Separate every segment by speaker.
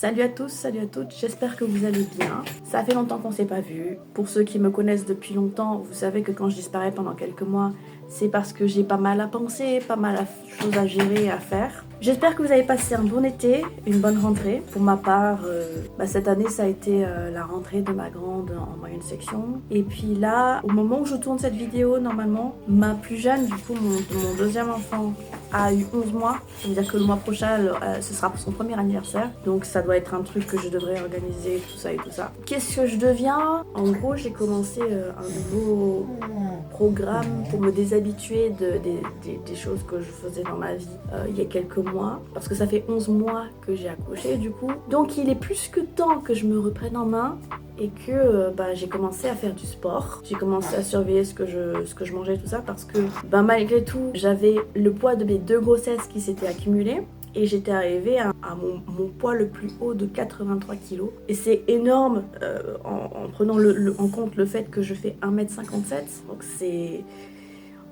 Speaker 1: Salut à tous, salut à toutes, j'espère que vous allez bien. Ça fait longtemps qu'on s'est pas vu. Pour ceux qui me connaissent depuis longtemps, vous savez que quand je disparais pendant quelques mois, c'est parce que j'ai pas mal à penser, pas mal de choses à gérer et à faire. J'espère que vous avez passé un bon été, une bonne rentrée. Pour ma part, cette année ça a été la rentrée de ma grande en moyenne section. Et puis là, au moment où je tourne cette vidéo, normalement, ma plus jeune, du coup mon deuxième enfant, a eu 11 mois. Ça veut dire que le mois prochain, ce sera son premier anniversaire. Donc ça doit être un truc que je devrais organiser, tout ça et tout ça. Qu'est-ce que je deviens? En gros, j'ai commencé un nouveau programme pour me déshabituer des choses que je faisais dans ma vie il y a quelques mois. Parce que ça fait 11 mois que j'ai accouché du coup. Donc il est plus que temps que je me reprenne en main et que j'ai commencé à faire du sport. J'ai commencé à surveiller ce que je mangeais, tout ça, parce que malgré tout, j'avais le poids de mes 2 grossesses qui s'étaient accumulées. Et j'étais arrivée à mon poids le plus haut de 83 kg. Et c'est énorme en prenant en compte le fait que je fais 1m57. Donc c'est...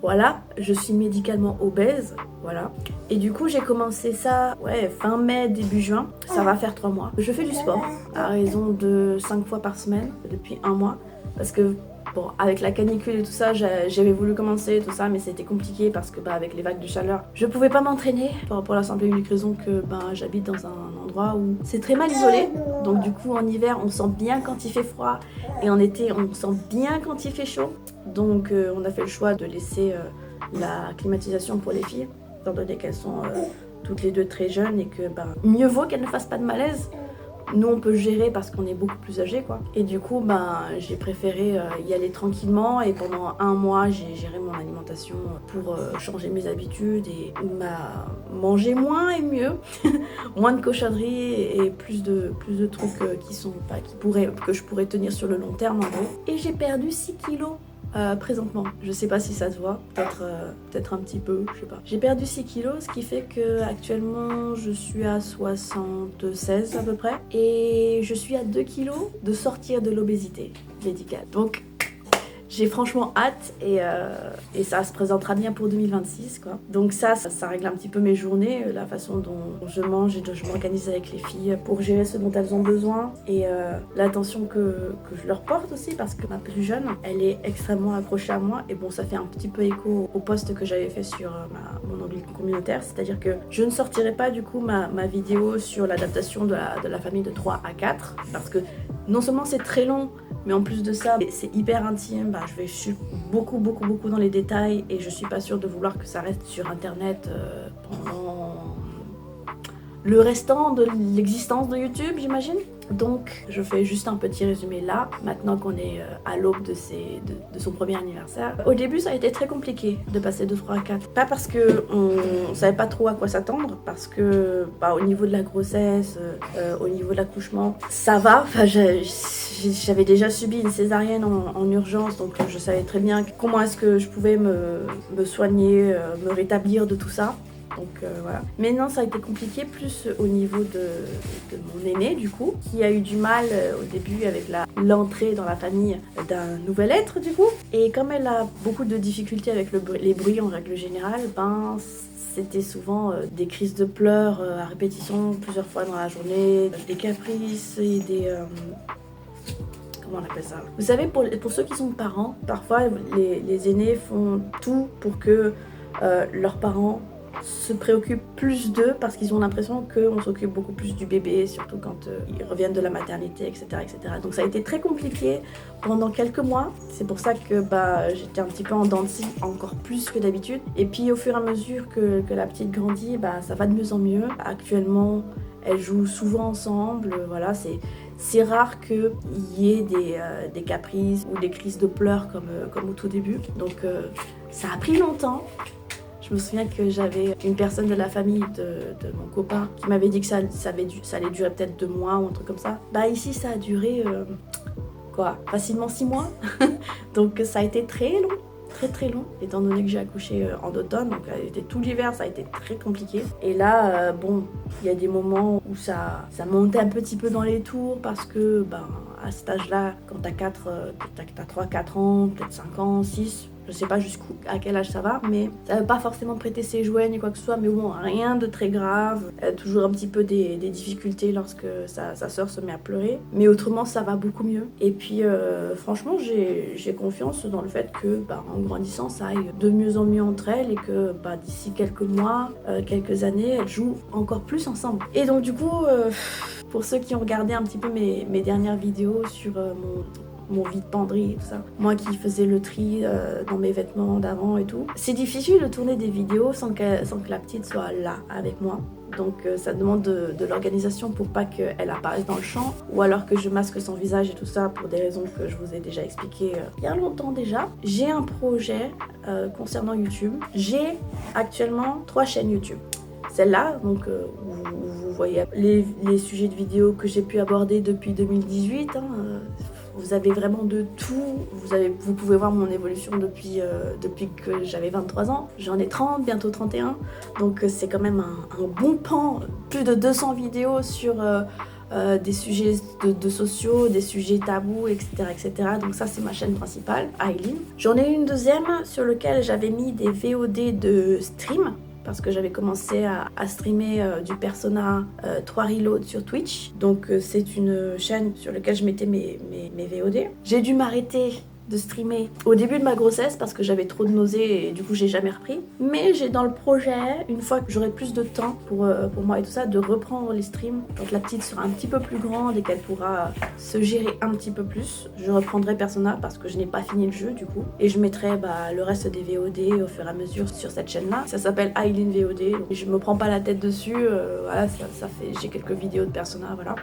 Speaker 1: Voilà, je suis médicalement obèse, voilà. Et du coup, j'ai commencé ça, fin mai, début juin. Ça va faire 3 mois. Je fais du sport à raison de 5 fois par semaine depuis 1 mois. Parce que, bon, avec la canicule et tout ça, j'avais voulu commencer tout ça, mais c'était compliqué parce que, avec les vagues de chaleur, je pouvais pas m'entraîner. Pour la simple et unique raison que, j'habite dans un endroit où c'est très mal isolé. Donc du coup, en hiver, on sent bien quand il fait froid. Et en été, on sent bien quand il fait chaud. Donc on a fait le choix de laisser la climatisation pour les filles, étant donné qu'elles sont toutes les deux très jeunes et que mieux vaut qu'elles ne fassent pas de malaise. Nous on peut gérer parce qu'on est beaucoup plus âgés quoi. Et du coup j'ai préféré y aller tranquillement et pendant 1 mois j'ai géré mon alimentation pour changer mes habitudes et manger moins et mieux. Moins de cochonneries et plus de trucs que je pourrais tenir sur le long terme en gros. Et j'ai perdu 6 kilos. Présentement, je sais pas si ça se voit, peut-être un petit peu, je sais pas. J'ai perdu 6 kilos, ce qui fait que actuellement je suis à 76 à peu près et je suis à 2 kilos de sortir de l'obésité médicale. Donc j'ai franchement hâte et ça se présentera bien pour 2026 quoi. Donc ça règle un petit peu mes journées, la façon dont je mange et dont je m'organise avec les filles pour gérer ce dont elles ont besoin et l'attention que je leur porte aussi parce que ma plus jeune, elle est extrêmement accrochée à moi et bon ça fait un petit peu écho au post que j'avais fait sur mon onglet communautaire, c'est-à-dire que je ne sortirai pas du coup ma vidéo sur l'adaptation de la famille de 3 à 4 parce que non seulement c'est très long, mais en plus de ça, c'est hyper intime, je vais beaucoup dans les détails et je suis pas sûre de vouloir que ça reste sur internet pendant le restant de l'existence de YouTube, j'imagine. Donc je fais juste un petit résumé là, maintenant qu'on est à l'aube de son premier anniversaire. Au début ça a été très compliqué de passer de 3 à 4. Pas parce qu'on savait pas trop à quoi s'attendre, parce que au niveau de la grossesse, au niveau de l'accouchement, ça va. J'avais déjà subi une césarienne en urgence, donc je savais très bien comment est-ce que je pouvais me soigner, me rétablir de tout ça. Donc voilà. Mais non, ça a été compliqué plus au niveau de mon aîné du coup, qui a eu du mal au début avec l'entrée dans la famille d'un nouvel être du coup. Et comme elle a beaucoup de difficultés avec les bruits en règle générale, c'était souvent des crises de pleurs à répétition plusieurs fois dans la journée, des caprices et des... comment on appelle ça? Vous savez, pour ceux qui sont parents, parfois les aînés font tout pour que leurs parents se préoccupent plus d'eux parce qu'ils ont l'impression qu'on s'occupe beaucoup plus du bébé, surtout quand ils reviennent de la maternité, etc., etc. Donc ça a été très compliqué pendant quelques mois. C'est pour ça que j'étais un petit peu en dents de scie, encore plus que d'habitude. Et puis au fur et à mesure que la petite grandit, ça va de mieux en mieux. Actuellement, elles jouent souvent ensemble. Voilà, c'est rare qu'il y ait des caprices ou des crises de pleurs comme au tout début. Donc ça a pris longtemps. Je me souviens que j'avais une personne de la famille de mon copain qui m'avait dit que ça allait durer peut-être 2 mois ou un truc comme ça. Ici ça a duré facilement 6 mois. Donc ça a été très long. Très long, étant donné que j'ai accouché en automne, donc tout l'hiver ça a été très compliqué. Et là, il y a des moments où ça montait un petit peu dans les tours parce que à cet âge-là, quand t'as 3-4 ans, peut-être 5 ans, 6, Je sais pas à quel âge ça va, mais ça veut pas forcément prêter ses jouets ni quoi que ce soit, mais bon, rien de très grave. Elle a toujours un petit peu des difficultés lorsque sa sœur se met à pleurer, mais autrement ça va beaucoup mieux. Et puis franchement, j'ai confiance dans le fait que en grandissant, ça aille de mieux en mieux entre elles et que d'ici quelques mois, quelques années, elles jouent encore plus ensemble. Et donc du coup, pour ceux qui ont regardé un petit peu mes dernières vidéos sur mon vide penderie et tout ça, moi qui faisais le tri dans mes vêtements d'avant et tout, c'est difficile de tourner des vidéos sans que la petite soit là avec moi. Donc ça demande de l'organisation pour pas qu'elle apparaisse dans le champ, ou alors que je masque son visage et tout ça pour des raisons que je vous ai déjà expliquées il y a longtemps déjà. J'ai un projet concernant YouTube. J'ai actuellement 3 chaînes YouTube. Celle-là, donc vous voyez les sujets de vidéos que j'ai pu aborder depuis 2018. Vous avez vraiment de tout. Vous pouvez voir mon évolution depuis que j'avais 23 ans. J'en ai 30, bientôt 31. Donc c'est quand même un bon pan. Plus de 200 vidéos sur des sujets de sociaux, des sujets tabous, etc. etc. Donc ça, c'est ma chaîne principale, Aileen. J'en ai une deuxième sur laquelle j'avais mis des VOD de stream, parce que j'avais commencé à streamer du Persona 3 Reload sur Twitch. Donc c'est une chaîne sur laquelle je mettais mes VOD. J'ai dû m'arrêter de streamer au début de ma grossesse parce que j'avais trop de nausées et du coup j'ai jamais repris. Mais j'ai dans le projet, une fois que j'aurai plus de temps pour moi et tout ça, de reprendre les streams quand la petite sera un petit peu plus grande et qu'elle pourra se gérer un petit peu plus. Je reprendrai Persona parce que je n'ai pas fini le jeu du coup, et je mettrai le reste des VOD au fur et à mesure sur cette chaîne là. Ça s'appelle Aileen VOD, donc je me prends pas la tête dessus. Voilà, ça fait, j'ai quelques vidéos de Persona, voilà.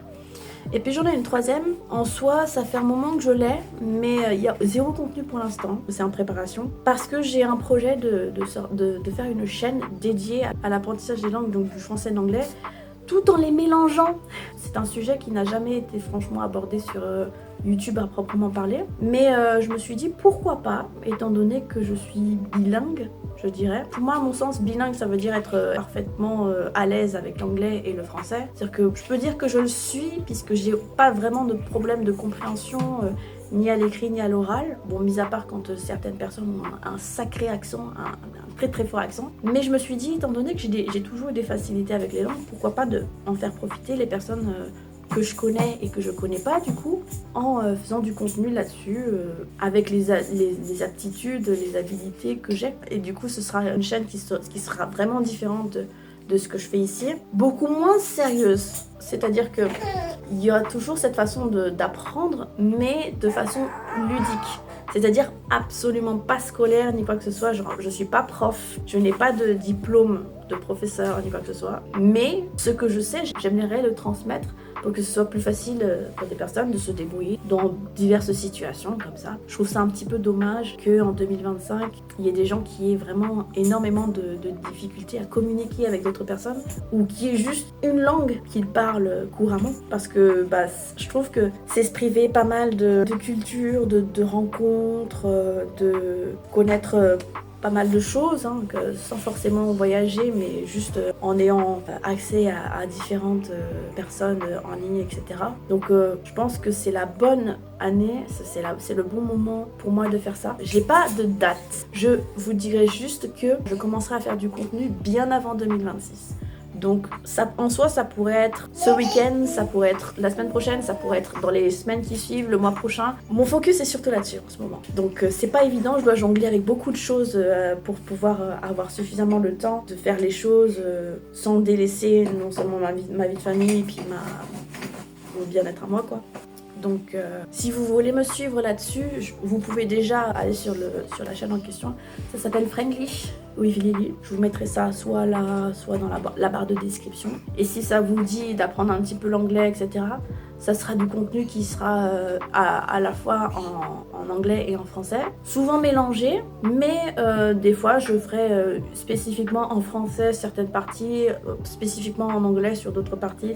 Speaker 1: Et puis j'en ai une troisième. En soi, ça fait un moment que je l'ai, mais il y a 0 contenu pour l'instant. C'est en préparation. Parce que j'ai un projet de faire une chaîne dédiée à l'apprentissage des langues, donc du français et de l'anglais, tout en les mélangeant. C'est un sujet qui n'a jamais été franchement abordé sur YouTube à proprement parler. Mais je me suis dit pourquoi pas, étant donné que je suis bilingue, je dirais. Pour moi, à mon sens, bilingue, ça veut dire être parfaitement à l'aise avec l'anglais et le français. C'est-à-dire que je peux dire que je le suis, puisque j'ai pas vraiment de problème de compréhension, ni à l'écrit ni à l'oral. Bon, mis à part quand certaines personnes ont un sacré accent, un très très fort accent. Mais je me suis dit, étant donné que j'ai toujours eu des facilités avec les langues, pourquoi pas en faire profiter les personnes que je connais et que je connais pas du coup, en faisant du contenu là-dessus, avec les aptitudes, les habilités que j'ai. Et du coup, ce sera une chaîne qui sera vraiment différente de ce que je fais ici. Beaucoup moins sérieuse. C'est-à-dire que il y a toujours cette façon d'apprendre, mais de façon ludique. C'est-à-dire absolument pas scolaire ni quoi que ce soit. Genre, je suis pas prof, je n'ai pas de diplôme de professeur ni quoi que ce soit. Mais ce que je sais, j'aimerais le transmettre pour que ce soit plus facile pour des personnes de se débrouiller dans diverses situations comme ça. Je trouve ça un petit peu dommage qu'en 2025, il y ait des gens qui aient vraiment énormément de difficultés à communiquer avec d'autres personnes, ou qui aient juste une langue qu'ils parlent couramment. Parce que je trouve que c'est se priver pas mal de culture, de rencontres, de connaître pas mal de choses, sans forcément voyager, mais juste en ayant accès à différentes personnes en ligne, etc. Donc je pense que c'est la bonne année, c'est le bon moment pour moi de faire ça. J'ai pas de date, je vous dirai juste que je commencerai à faire du contenu bien avant 2026. Donc ça, en soi, ça pourrait être ce week-end, ça pourrait être la semaine prochaine, ça pourrait être dans les semaines qui suivent, le mois prochain. Mon focus est surtout là-dessus en ce moment. Donc c'est pas évident, je dois jongler avec beaucoup de choses pour pouvoir avoir suffisamment le temps de faire les choses sans délaisser non seulement ma vie de famille, puis mon bien-être à moi, quoi. Donc si vous voulez me suivre là-dessus, vous pouvez déjà aller sur la chaîne en question. Ça s'appelle Franglish with Lily. Je vous mettrai ça soit là, soit dans la barre de description. Et si ça vous dit d'apprendre un petit peu l'anglais, etc., ça sera du contenu qui sera à la fois en anglais et en français. Souvent mélangé, mais des fois je ferai spécifiquement en français certaines parties, spécifiquement en anglais sur d'autres parties.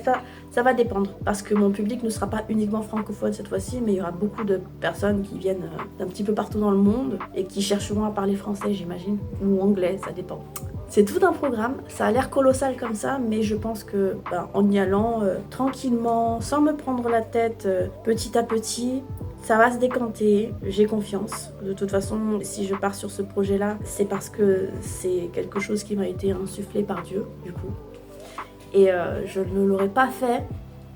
Speaker 1: Ça va dépendre, parce que mon public ne sera pas uniquement francophone cette fois-ci, mais il y aura beaucoup de personnes qui viennent d'un petit peu partout dans le monde et qui chercheront à parler français, j'imagine, ou anglais, ça dépend. C'est tout un programme, ça a l'air colossal comme ça, mais je pense que en y allant tranquillement, sans me prendre la tête, petit à petit, Ça va se décanter, j'ai confiance. De toute façon, si je pars sur ce projet-là, c'est parce que c'est quelque chose qui m'a été insufflé par Dieu, du coup. Et je ne l'aurais pas fait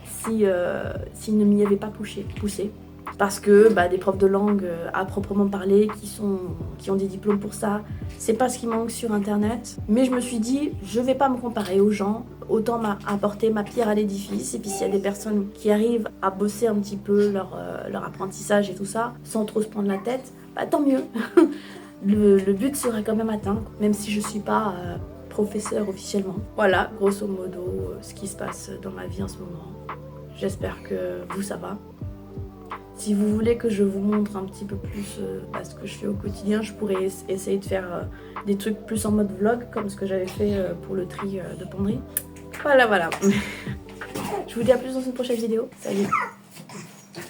Speaker 1: s'il ne m'y avait pas poussé. Parce que des profs de langue à proprement parler, qui ont des diplômes pour ça, c'est pas ce qui manque sur internet. Mais je me suis dit, je vais pas me comparer aux gens, autant apporter ma pierre à l'édifice. Et puis s'il y a des personnes qui arrivent à bosser un petit peu leur apprentissage et tout ça, sans trop se prendre la tête, tant mieux. Le but sera quand même atteint, même si je suis pas professeur officiellement. Voilà, grosso modo, ce qui se passe dans ma vie en ce moment. J'espère que vous, ça va. Si vous voulez que je vous montre un petit peu plus ce que je fais au quotidien, je pourrais essayer de faire des trucs plus en mode vlog, comme ce que j'avais fait pour le tri de penderie. Voilà. Je vous dis à plus dans une prochaine vidéo. Salut!